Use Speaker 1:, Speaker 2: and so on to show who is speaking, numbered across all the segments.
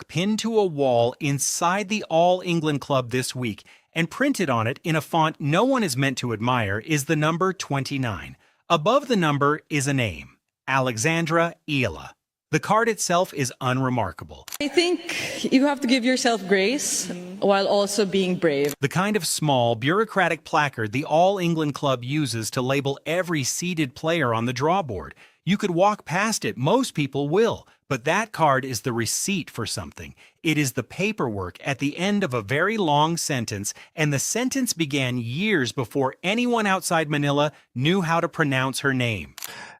Speaker 1: pinned to a wall inside the All England Club this week, and printed on it in a font no one is meant to admire is the number 29. Above the number is a name, Alexandra Eala. The card itself is unremarkable.
Speaker 2: I think you have to give yourself grace while also being brave.
Speaker 1: The kind of small, bureaucratic placard the All England Club uses to label every seeded player on the drawboard. You could walk past it, most people will, but that card is the receipt for something. It is the paperwork at the end of a very long sentence, and the sentence began years before anyone outside Manila knew how to pronounce her name.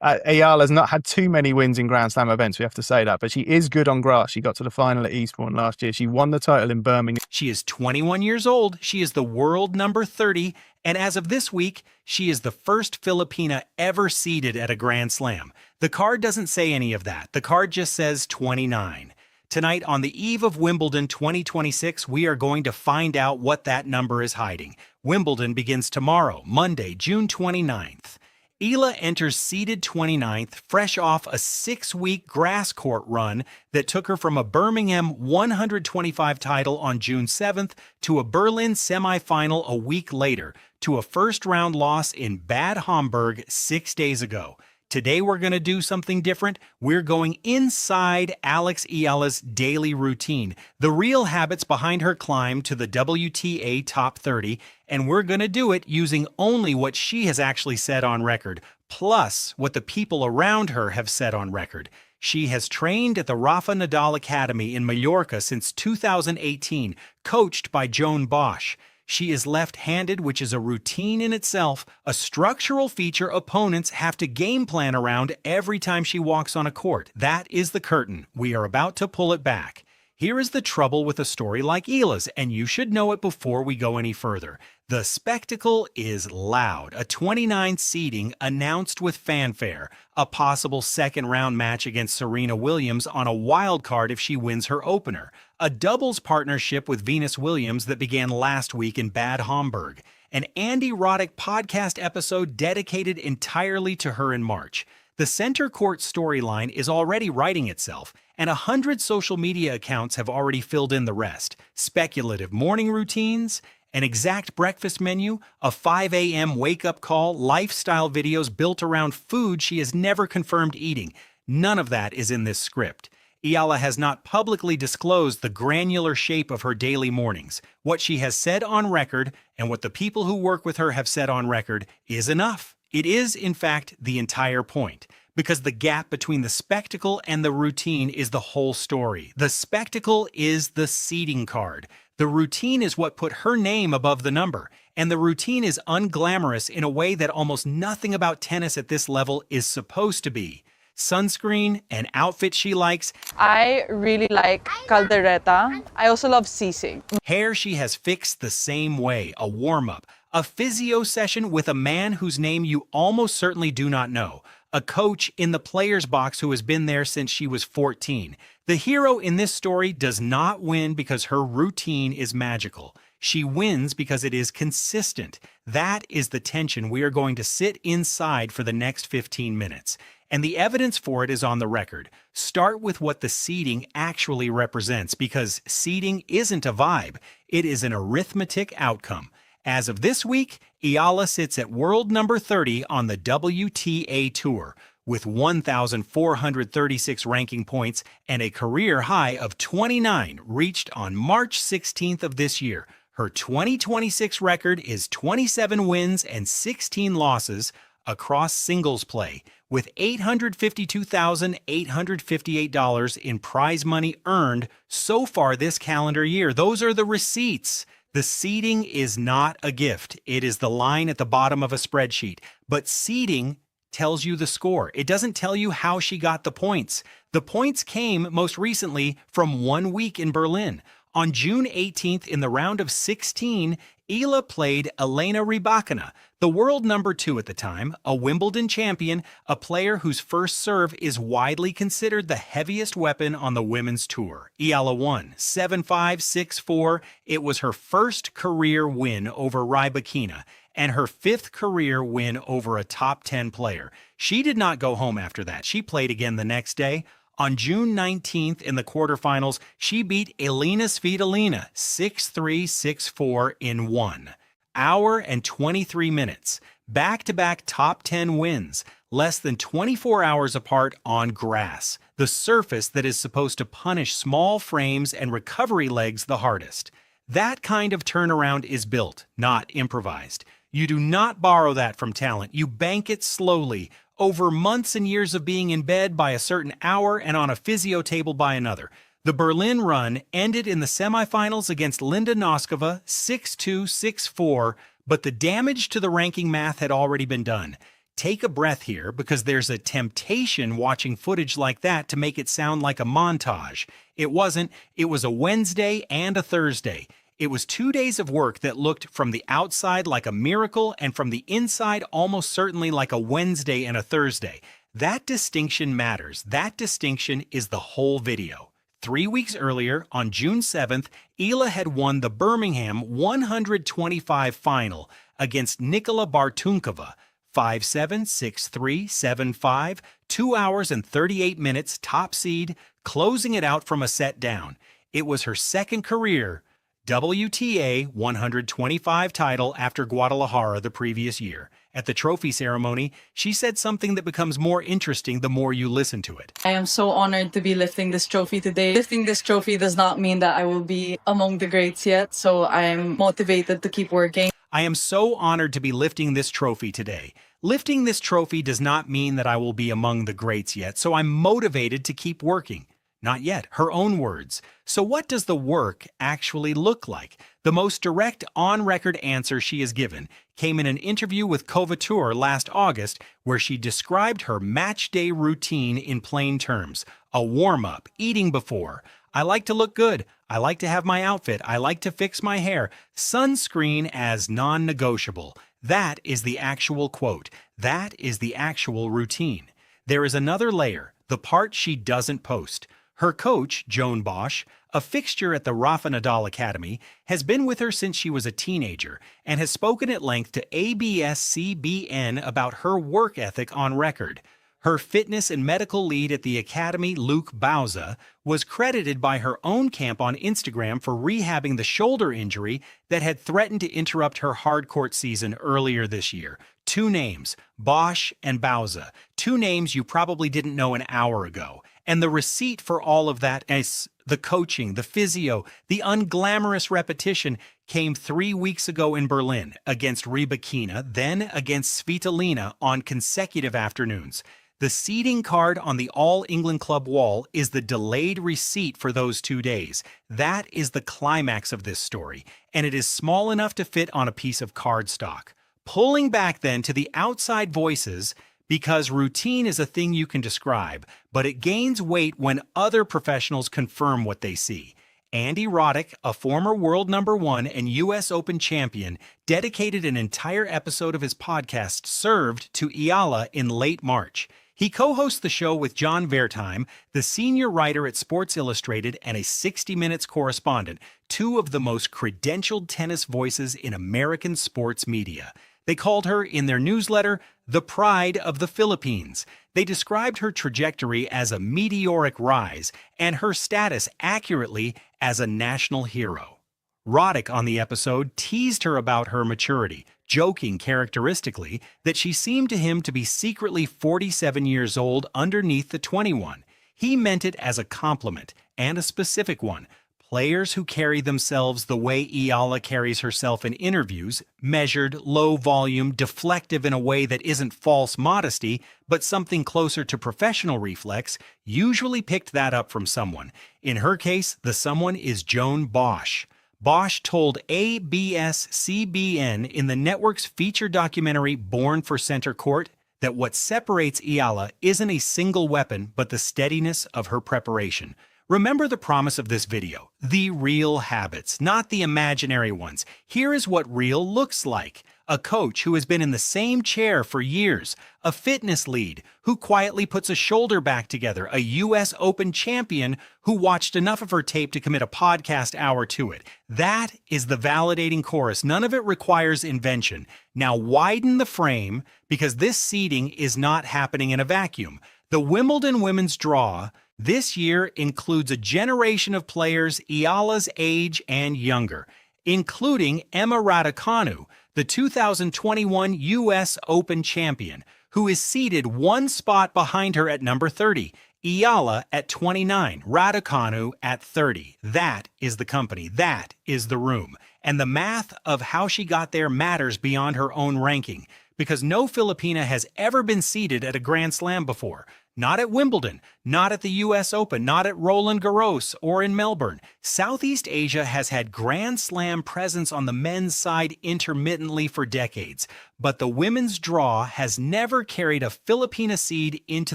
Speaker 3: Eala's not had too many wins in Grand Slam events, we have to say that, but she is good on grass. She got to the final at Eastbourne last year. She won the title in Birmingham.
Speaker 1: She is 21 years old, she is the world number 30, and as of this week, she is the first Filipina ever seeded at a Grand Slam. The card doesn't say any of that. The card just says 29. Tonight, on the eve of Wimbledon 2026, we are going to find out what that number is hiding. Wimbledon begins tomorrow, Monday, June 29th. Eala enters seeded 29th, fresh off a 6-week grass court run that took her from a Birmingham 125 title on June 7th to a Berlin semifinal a week later, to a first-round loss in Bad Homburg 6 days ago. Today we're going to do something different. We're going inside Alex Eala's daily routine, the real habits behind her climb to the WTA Top 30, and we're going to do it using only what she has actually said on record, plus what the people around her have said on record. She has trained at the Rafa Nadal Academy in Mallorca since 2018, coached by Joan Bosch. She is left-handed, which is a routine in itself, a structural feature opponents have to game plan around every time she walks on a court. That is the curtain. We are about to pull it back. Here is the trouble with a story like Eala's, and you should know it before we go any further. The spectacle is loud. A 29 seeding announced with fanfare. A possible second-round match against Serena Williams on a wild card if she wins her opener. A doubles partnership with Venus Williams that began last week in Bad Homburg. An Andy Roddick podcast episode dedicated entirely to her in March. The center court storyline is already writing itself, and 100 social media accounts have already filled in the rest. Speculative morning routines, an exact breakfast menu, a 5 a.m. wake-up call, lifestyle videos built around food she has never confirmed eating. None of that is in this script. Eala has not publicly disclosed the granular shape of her daily mornings. What she has said on record, and what the people who work with her have said on record, is enough. It is, in fact, the entire point, because the gap between the spectacle and the routine is the whole story. The spectacle is the seeding card. The routine is what put her name above the number, and the routine is unglamorous in a way that almost nothing about tennis at this level is supposed to be. Sunscreen, an outfit she likes.
Speaker 4: I really like caldereta. I also love sisig.
Speaker 1: Hair she has fixed the same way, a warm-up. A physio session with a man whose name you almost certainly do not know. A coach in the player's box who has been there since she was 14. The hero in this story does not win because her routine is magical. She wins because it is consistent. That is the tension we are going to sit inside for the next 15 minutes. And the evidence for it is on the record. Start with what the seeding actually represents, because seeding isn't a vibe. It is an arithmetic outcome. As of this week, Eala sits at world number 30 on the WTA Tour, with 1,436 ranking points and a career high of 29 reached on March 16th of this year. Her 2026 record is 27 wins and 16 losses across singles play, with $852,858 in prize money earned so far this calendar year. Those are the receipts. The seeding is not a gift. It is the line at the bottom of a spreadsheet. But seeding tells you the score. It doesn't tell you how she got the points. The points came most recently from 1 week in Berlin. On June 18th, in the round of 16, Eala played Elena Rybakina, the world number 2 at the time, a Wimbledon champion, a player whose first serve is widely considered the heaviest weapon on the women's tour. Eala won 7-5, 6-4. It was her first career win over Rybakina, and her 5th career win over a top 10 player. She did not go home after that. She played again the next day. On June 19th in the quarterfinals, she beat Elina Svitolina 6-3, 6-4 in 1 hour and 23 minutes. Back-to-back top 10 wins, less than 24 hours apart on grass, the surface that is supposed to punish small frames and recovery legs the hardest. That kind of turnaround is built, not improvised. You do not borrow that from talent. You bank it slowly, over months and years of being in bed by a certain hour and on a physio table by another. The Berlin run ended in the semifinals against Linda Noskova 6-2, 6-4, but the damage to the ranking math had already been done. Take a breath here, because there's a temptation watching footage like that to make it sound like a montage. It wasn't. It was a Wednesday and a Thursday. It was 2 days of work that looked from the outside like a miracle and from the inside almost certainly like a Wednesday and a Thursday. That distinction matters. That distinction is the whole video. 3 weeks earlier, on June 7th, Eala had won the Birmingham 125 final against Nikola Bartunkova, 5-7, 6-3, 7-5, 2 hours and 38 minutes, top seed, closing it out from a set down. It was her second career WTA 125 title after Guadalajara the previous year. At the trophy ceremony, she said something that becomes more interesting the more you listen to it.
Speaker 2: I am so honored to be lifting this trophy today. Lifting this trophy does not mean that I will be among the greats yet, so I am motivated to keep working.
Speaker 1: I am so honored to be lifting this trophy today. Lifting this trophy does not mean that I will be among the greats yet, so I'm motivated to keep working. Not yet, her own words. So what does the work actually look like? The most direct on-record answer she has given came in an interview with Couture last August, where she described her match day routine in plain terms. A warm-up, eating before. I like to look good. I like to have my outfit. I like to fix my hair. Sunscreen as non-negotiable. That is the actual quote. That is the actual routine. There is another layer, the part she doesn't post. Her coach, Joan Bosch, a fixture at the Rafa Nadal Academy, has been with her since she was a teenager and has spoken at length to ABS-CBN about her work ethic on record. Her fitness and medical lead at the academy, Luke Bauza, was credited by her own camp on Instagram for rehabbing the shoulder injury that had threatened to interrupt her hard-court season earlier this year. Two names, Bosch and Bauza. Two names you probably didn't know an hour ago. And the receipt for all of that, as the coaching, the physio, the unglamorous repetition, came 3 weeks ago in Berlin against Rybakina, then against Svitolina on consecutive afternoons. The seating card on the All England Club wall is the delayed receipt for those 2 days. That is the climax of this story, and it is small enough to fit on a piece of cardstock. Pulling back then to the outside voices, because routine is a thing you can describe, but it gains weight when other professionals confirm what they see. Andy Roddick, a former world #1 and U.S. Open champion, dedicated an entire episode of his podcast, Served, to Eala in late March. He co-hosts the show with John Wertheim, the senior writer at Sports Illustrated and a 60 Minutes correspondent, two of the most credentialed tennis voices in American sports media. They called her, in their newsletter, the pride of the Philippines. They described her trajectory as a meteoric rise and her status accurately as a national hero. Roddick on the episode teased her about her maturity, joking characteristically that she seemed to him to be secretly 47 years old underneath the 21. He meant it as a compliment, and a specific one. Players who carry themselves the way Eala carries herself in interviews, measured, low volume, deflective in a way that isn't false modesty, but something closer to professional reflex, usually picked that up from someone. In her case, the someone is Joan Bosch. Bosch told ABS-CBN in the network's feature documentary Born for Center Court that what separates Eala isn't a single weapon, but the steadiness of her preparation. Remember the promise of this video, the real habits, not the imaginary ones. Here is what real looks like. A coach who has been in the same chair for years, a fitness lead who quietly puts a shoulder back together, a U.S. Open champion who watched enough of her tape to commit a podcast hour to it. That is the validating chorus. None of it requires invention. Now widen the frame, because this seeding is not happening in a vacuum. The Wimbledon women's draw This year includes a generation of players Eala's age and younger, including Emma Raducanu, the 2021 U.S. Open champion, who is seated one spot behind her at number 30, Eala at 29, Raducanu at 30. That is the company. That is the room. And the math of how she got there matters beyond her own ranking, because no Filipina has ever been seated at a Grand Slam before. Not at Wimbledon, not at the U.S. Open, not at Roland Garros or in Melbourne. Southeast Asia has had Grand Slam presence on the men's side intermittently for decades, but the women's draw has never carried a Filipina seed into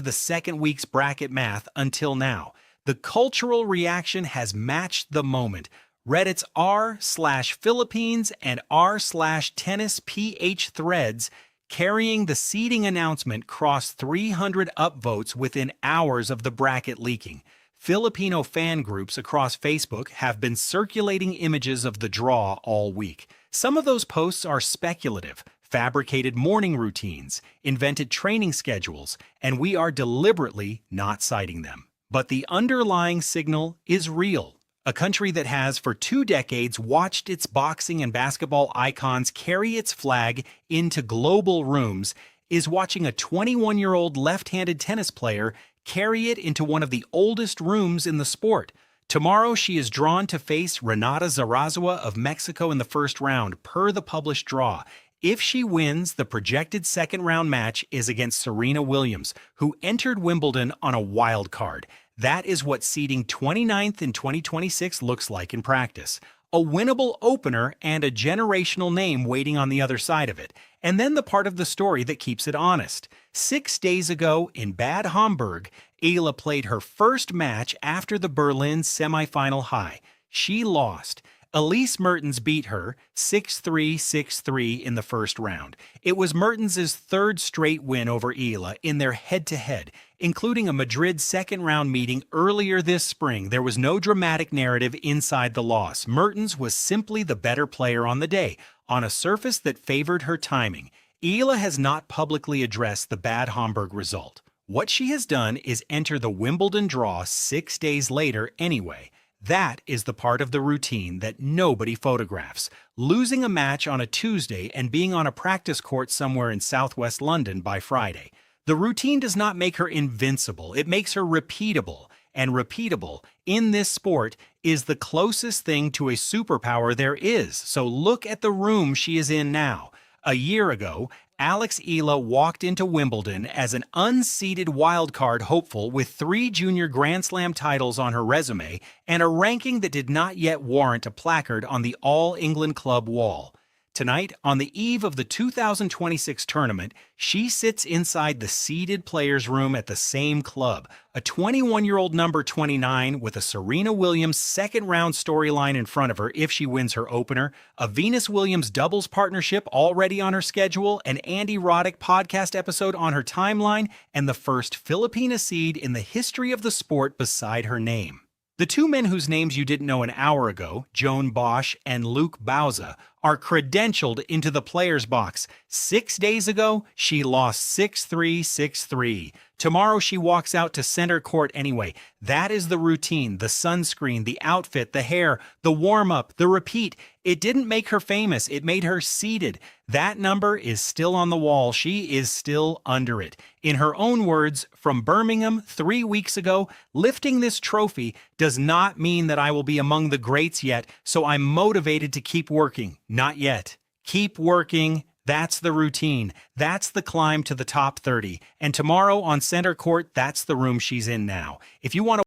Speaker 1: the second week's bracket math until now. The cultural reaction has matched the moment. Reddit's r/Philippines and r/TennisPH threads carrying the seeding announcement crossed 300 upvotes within hours of the bracket leaking. Filipino fan groups across Facebook have been circulating images of the draw all week. Some of those posts are speculative, fabricated morning routines, invented training schedules, and we are deliberately not citing them. But the underlying signal is real. A country that has for 2 decades watched its boxing and basketball icons carry its flag into global rooms is watching a 21-year-old left-handed tennis player carry it into one of the oldest rooms in the sport. Tomorrow she is drawn to face Renata Zarazua of Mexico in the first round, per the published draw. If she wins, the projected second-round match is against Serena Williams, who entered Wimbledon on a wild card. That is what seeding 29th in 2026 looks like in practice. A winnable opener and a generational name waiting on the other side of it. And then the part of the story that keeps it honest. 6 days ago in Bad Homburg, Eala played her first match after the Berlin semifinal high. She lost. Elise Mertens beat her 6-3, 6-3 in the first round. It was Mertens' third straight win over Eala in their head-to-head, including a Madrid second-round meeting earlier this spring. There was no dramatic narrative inside the loss. Mertens was simply the better player on the day, on a surface that favored her timing. Eala has not publicly addressed the Bad Homburg result. What she has done is enter the Wimbledon draw 6 days later anyway. That is the part of the routine that nobody photographs. Losing a match on a Tuesday and being on a practice court somewhere in southwest London by Friday. The routine does not make her invincible, it makes her repeatable. And repeatable, in this sport, is the closest thing to a superpower there is. So look at the room she is in now. A year ago, Alex Eala walked into Wimbledon as an unseeded wildcard hopeful with 3 junior Grand Slam titles on her resume and a ranking that did not yet warrant a placard on the All England Club wall. Tonight, on the eve of the 2026 tournament, she sits inside the seeded players' room at the same club, a 21-year-old number 29 with a Serena Williams second-round storyline in front of her if she wins her opener, a Venus Williams doubles partnership already on her schedule, an Andy Roddick podcast episode on her timeline, and the first Filipina seed in the history of the sport beside her name. The 2 men whose names you didn't know an hour ago, Joan Bosch and Luke Bauza, are credentialed into the players' box. 6 days ago, she lost 6-3, 6-3. Tomorrow she walks out to center court anyway. That is the routine, the sunscreen, the outfit, the hair, the warm-up, the repeat. It didn't make her famous, it made her seeded. That number is still on the wall, she is still under it. In her own words, from Birmingham 3 weeks ago, lifting this trophy does not mean that I will be among the greats yet, so I'm motivated to keep working. Not yet. Keep working. That's the routine. That's the climb to the top 30. And tomorrow on center court, that's the room she's in now. If you want to